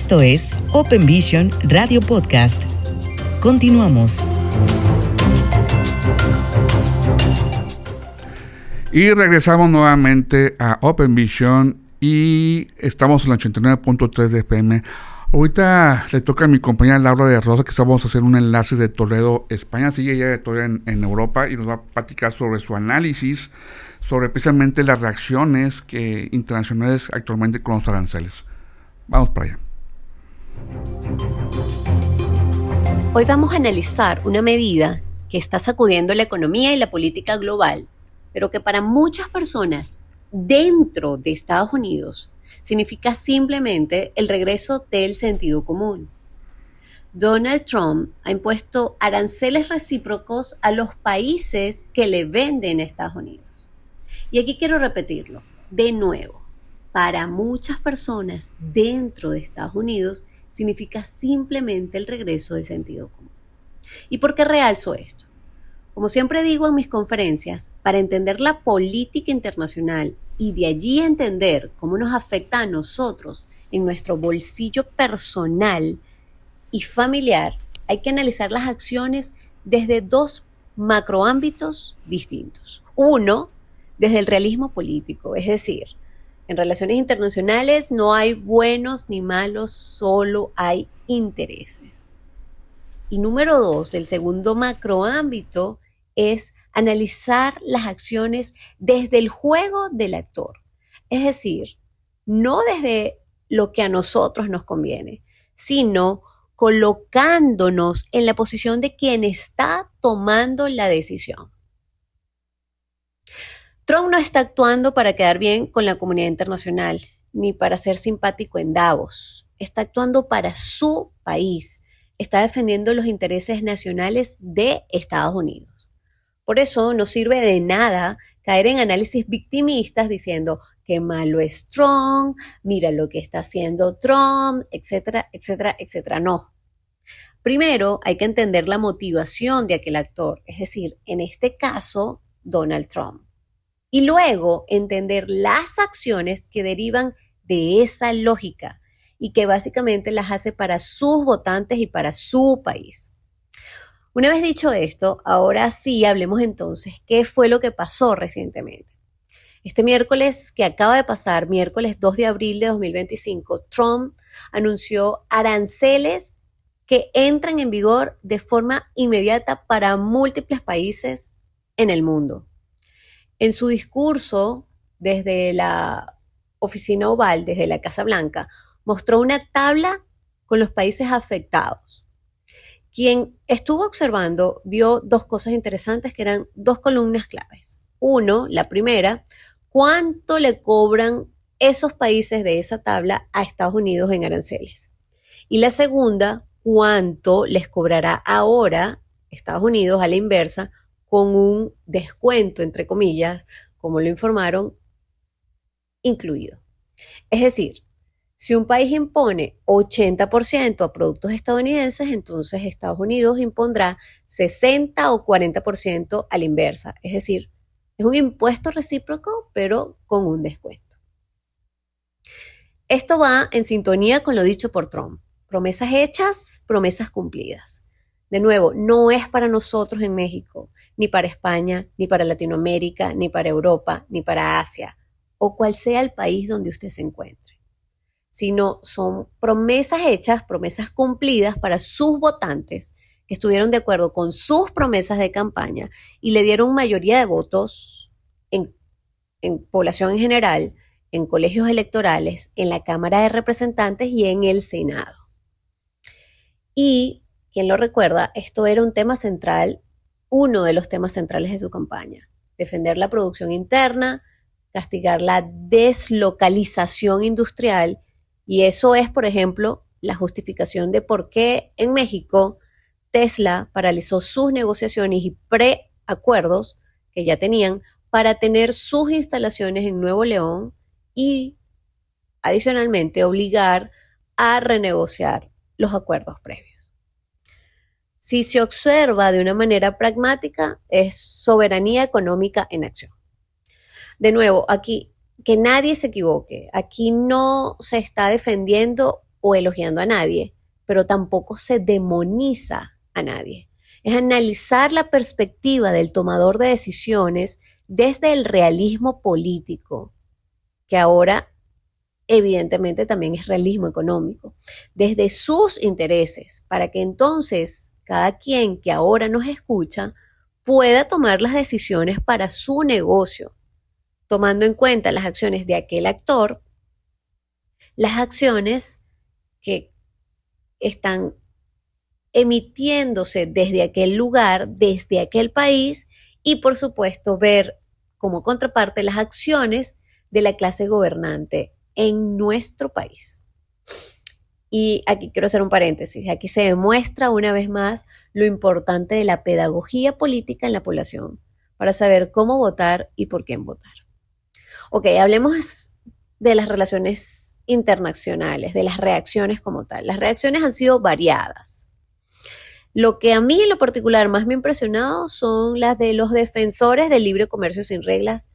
Esto es Open Vision Radio Podcast. Continuamos. Y regresamos nuevamente a Open Vision y estamos en la 89.3 de FM. Ahorita le toca a mi compañera Laura de Rosa que vamos a hacer un enlace de Toledo, España. Sigue ella de Toledo en Europa y nos va a platicar sobre su análisis, sobre precisamente las reacciones internacionales actualmente con los aranceles. Vamos para allá. Hoy vamos a analizar una medida que está sacudiendo la economía y la política global, pero que para muchas personas dentro de Estados Unidos significa simplemente el regreso del sentido común. Donald Trump ha impuesto aranceles recíprocos a los países que le venden a Estados Unidos. Y aquí quiero repetirlo de nuevo. Para muchas personas dentro de Estados Unidos significa simplemente el regreso del sentido común. ¿Y por qué realzo esto? Como siempre digo en mis conferencias, para entender la política internacional y de allí entender cómo nos afecta a nosotros en nuestro bolsillo personal y familiar, hay que analizar las acciones desde dos macroámbitos distintos. Uno, desde el realismo político, es decir, en relaciones internacionales no hay buenos ni malos, solo hay intereses. Y número dos, el segundo macroámbito es analizar las acciones desde el juego del actor. Es decir, no desde lo que a nosotros nos conviene, sino colocándonos en la posición de quien está tomando la decisión. Trump no está actuando para quedar bien con la comunidad internacional, ni para ser simpático en Davos. Está actuando para su país. Está defendiendo los intereses nacionales de Estados Unidos. Por eso no sirve de nada caer en análisis victimistas diciendo qué malo es Trump, mira lo que está haciendo Trump, etcétera, etcétera, etcétera. No. Primero hay que entender la motivación de aquel actor, es decir, en este caso, Donald Trump. Y luego entender las acciones que derivan de esa lógica y que básicamente las hace para sus votantes y para su país. Una vez dicho esto, ahora sí hablemos entonces qué fue lo que pasó recientemente. Este miércoles que acaba de pasar, miércoles 2 de abril de 2025, Trump anunció aranceles que entran en vigor de forma inmediata para múltiples países en el mundo. En su discurso desde la oficina oval, desde la Casa Blanca, mostró una tabla con los países afectados. Quien estuvo observando vio dos cosas interesantes que eran dos columnas claves. Uno, la primera, ¿cuánto le cobran esos países de esa tabla a Estados Unidos en aranceles? Y la segunda, ¿cuánto les cobrará ahora Estados Unidos a la inversa con un descuento, entre comillas, como lo informaron, incluido? Es decir, si un país impone 80% a productos estadounidenses, entonces Estados Unidos impondrá 60 o 40% a la inversa. Es decir, es un impuesto recíproco, pero con un descuento. Esto va en sintonía con lo dicho por Trump. Promesas hechas, promesas cumplidas. De nuevo, no es para nosotros en México, ni para España, ni para Latinoamérica, ni para Europa, ni para Asia, o cual sea el país donde usted se encuentre. Sino son promesas hechas, promesas cumplidas para sus votantes que estuvieron de acuerdo con sus promesas de campaña y le dieron mayoría de votos en población en general, en colegios electorales, en la Cámara de Representantes y en el Senado. Y, quien lo recuerda, esto era un tema central, uno de los temas centrales de su campaña. Defender la producción interna, castigar la deslocalización industrial. Y eso es, por ejemplo, la justificación de por qué en México Tesla paralizó sus negociaciones y preacuerdos que ya tenían para tener sus instalaciones en Nuevo León y, adicionalmente, obligar a renegociar los acuerdos previos. Si se observa de una manera pragmática, es soberanía económica en acción. De nuevo, aquí, que nadie se equivoque, aquí no se está defendiendo o elogiando a nadie, pero tampoco se demoniza a nadie. Es analizar la perspectiva del tomador de decisiones desde el realismo político, que ahora evidentemente también es realismo económico, desde sus intereses, para que entonces cada quien que ahora nos escucha pueda tomar las decisiones para su negocio, tomando en cuenta las acciones de aquel actor, las acciones que están emitiéndose desde aquel lugar, desde aquel país, y por supuesto ver como contraparte las acciones de la clase gobernante en nuestro país. Y aquí quiero hacer un paréntesis. Aquí se demuestra una vez más lo importante de la pedagogía política en la población para saber cómo votar y por quién votar. Ok, hablemos de las relaciones internacionales, de las reacciones como tal. Las reacciones han sido variadas. Lo que a mí en lo particular más me ha impresionado son las de los defensores del libre comercio sin reglas,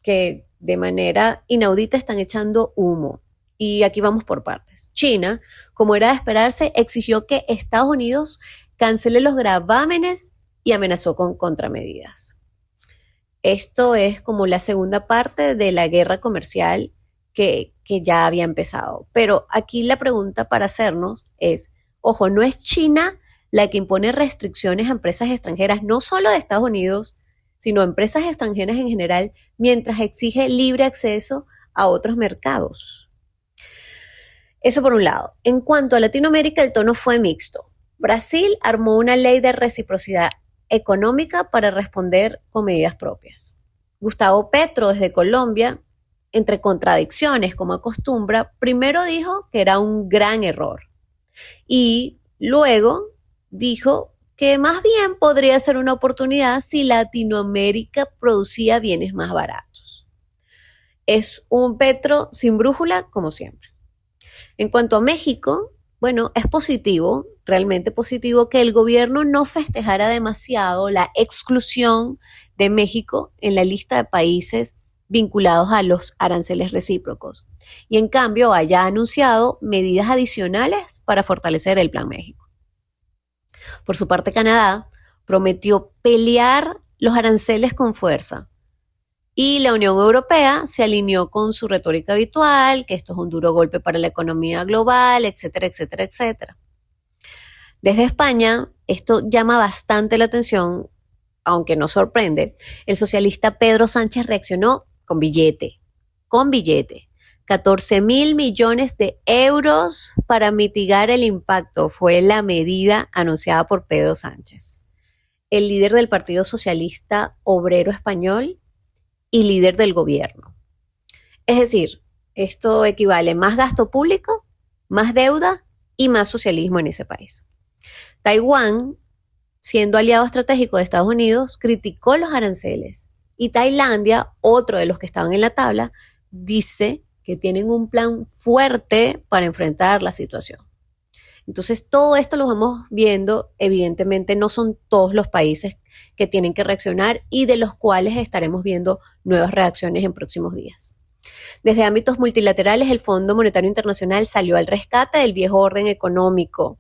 que de manera inaudita están echando humo. Y aquí vamos por partes. China, como era de esperarse, exigió que Estados Unidos cancele los gravámenes y amenazó con contramedidas. Esto es como la segunda parte de la guerra comercial que ya había empezado. Pero aquí la pregunta para hacernos es, ojo, no es China la que impone restricciones a empresas extranjeras, no solo de Estados Unidos, sino a empresas extranjeras en general, mientras exige libre acceso a otros mercados. Eso por un lado. En cuanto a Latinoamérica, el tono fue mixto. Brasil armó una ley de reciprocidad económica para responder con medidas propias. Gustavo Petro, desde Colombia, entre contradicciones, como acostumbra, primero dijo que era un gran error y luego dijo que más bien podría ser una oportunidad si Latinoamérica producía bienes más baratos. Es un Petro sin brújula, como siempre. En cuanto a México, bueno, es positivo, realmente positivo, que el gobierno no festejara demasiado la exclusión de México en la lista de países vinculados a los aranceles recíprocos y en cambio haya anunciado medidas adicionales para fortalecer el Plan México. Por su parte, Canadá prometió pelear los aranceles con fuerza. Y la Unión Europea se alineó con su retórica habitual, que esto es un duro golpe para la economía global, etcétera, etcétera, etcétera. Desde España, esto llama bastante la atención, aunque no sorprende. El socialista Pedro Sánchez reaccionó con billete. 14,000 millones de euros para mitigar el impacto fue la medida anunciada por Pedro Sánchez, el líder del Partido Socialista Obrero Español y líder del gobierno. Es decir, esto equivale a más gasto público, más deuda y más socialismo en ese país. Taiwán, siendo aliado estratégico de Estados Unidos, criticó los aranceles y Tailandia, otro de los que estaban en la tabla, dice que tienen un plan fuerte para enfrentar la situación. Entonces, todo esto lo vamos viendo. Evidentemente, no son todos los países que tienen que reaccionar y de los cuales estaremos viendo nuevas reacciones en próximos días. Desde ámbitos multilaterales, el Fondo Monetario Internacional salió al rescate del viejo orden económico.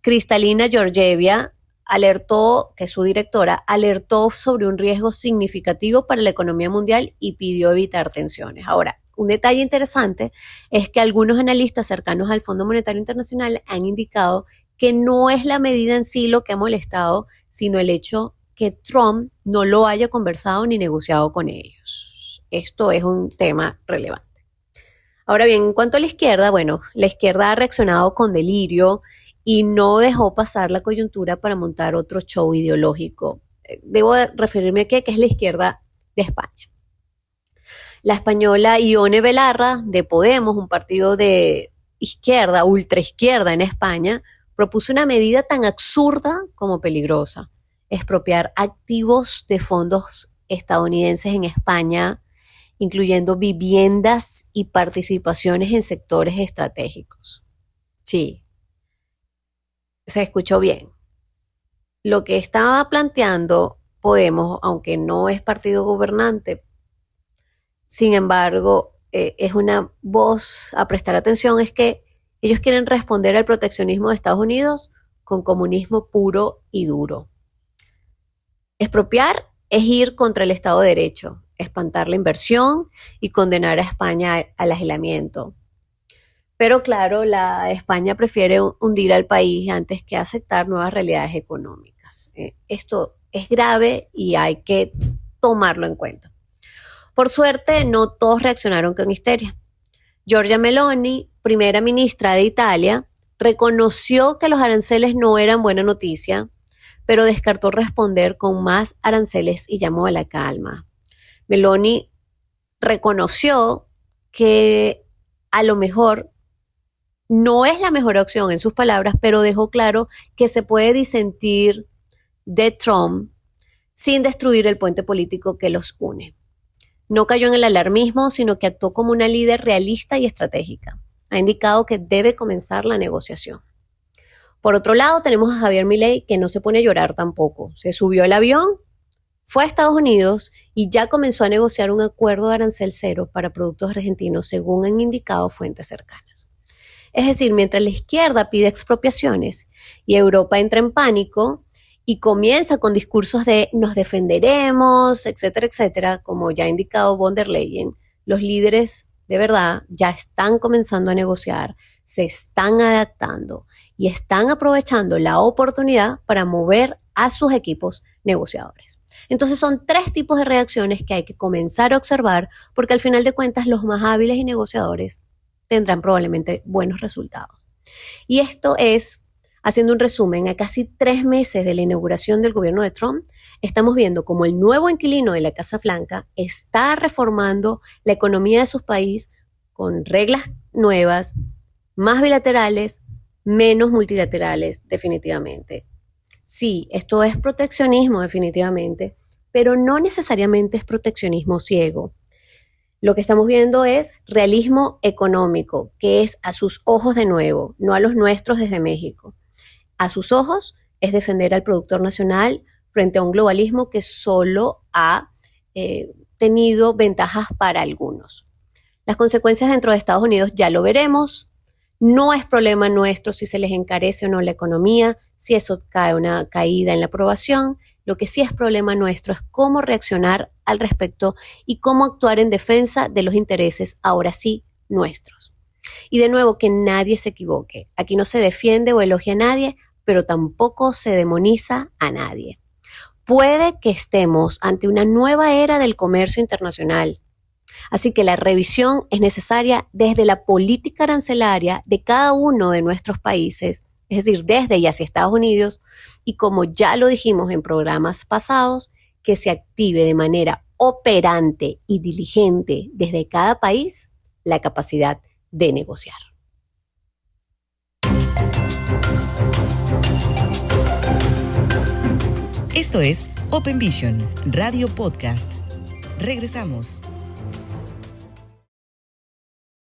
Kristalina Georgieva alertó, que es su directora, alertó sobre un riesgo significativo para la economía mundial y pidió evitar tensiones. Ahora, un detalle interesante es que algunos analistas cercanos al Fondo Monetario Internacional han indicado que no es la medida en sí lo que ha molestado, sino el hecho que Trump no lo haya conversado ni negociado con ellos. Esto es un tema relevante. Ahora bien, en cuanto a la izquierda, bueno, la izquierda ha reaccionado con delirio y no dejó pasar la coyuntura para montar otro show ideológico. Debo referirme aquí a que es la izquierda de España. La española Ione Belarra, de Podemos, un partido de izquierda, ultraizquierda en España, propuso una medida tan absurda como peligrosa: expropiar activos de fondos estadounidenses en España, incluyendo viviendas y participaciones en sectores estratégicos. Sí, se escuchó bien. Lo que estaba planteando Podemos, aunque no es partido gobernante, sin embargo, es una voz a prestar atención, es que Ellos quieren responder al proteccionismo de Estados Unidos con comunismo puro y duro. Expropiar es ir contra el Estado de Derecho, espantar la inversión y condenar a España al aislamiento. Pero claro, la España prefiere hundir al país antes que aceptar nuevas realidades económicas. Esto es grave y hay que tomarlo en cuenta. Por suerte, no todos reaccionaron con histeria. Giorgia Meloni, primera ministra de Italia, reconoció que los aranceles no eran buena noticia, pero descartó responder con más aranceles y llamó a la calma. Meloni reconoció que a lo mejor no es la mejor opción en sus palabras, pero dejó claro que se puede disentir de Trump sin destruir el puente político que los une. No cayó en el alarmismo, sino que actuó como una líder realista y estratégica. Ha indicado que debe comenzar la negociación. Por otro lado, tenemos a Javier Milei, que no se pone a llorar tampoco. Se subió al avión, fue a Estados Unidos y ya comenzó a negociar un acuerdo de arancel cero para productos argentinos, según han indicado fuentes cercanas. Es decir, mientras la izquierda pide expropiaciones y Europa entra en pánico y comienza con discursos de nos defenderemos, etcétera, etcétera, como ya ha indicado von der Leyen, los líderes de verdad ya están comenzando a negociar, se están adaptando y están aprovechando la oportunidad para mover a sus equipos negociadores. Entonces son 3 tipos de reacciones que hay que comenzar a observar porque al final de cuentas los más hábiles y negociadores tendrán probablemente buenos resultados. Y esto es, haciendo un resumen, a casi 3 meses de la inauguración del gobierno de Trump, estamos viendo cómo el nuevo inquilino de la Casa Blanca está reformando la economía de su país con reglas nuevas, más bilaterales, menos multilaterales, definitivamente. Sí, esto es proteccionismo, definitivamente, pero no necesariamente es proteccionismo ciego. Lo que estamos viendo es realismo económico, que es a sus ojos de nuevo, no a los nuestros desde México. A sus ojos es defender al productor nacional frente a un globalismo que solo ha tenido ventajas para algunos. Las consecuencias dentro de Estados Unidos ya lo veremos. No es problema nuestro si se les encarece o no la economía, si eso cae una caída en la aprobación. Lo que sí es problema nuestro es cómo reaccionar al respecto y cómo actuar en defensa de los intereses, ahora sí, nuestros. Y de nuevo, que nadie se equivoque. Aquí no se defiende o elogia a nadie, pero tampoco se demoniza a nadie. Puede que estemos ante una nueva era del comercio internacional. Así que la revisión es necesaria desde la política arancelaria de cada uno de nuestros países, es decir, desde y hacia Estados Unidos, y como ya lo dijimos en programas pasados, que se active de manera operante y diligente desde cada país la capacidad de negociar. Esto es Open Vision, Radio Podcast. Regresamos.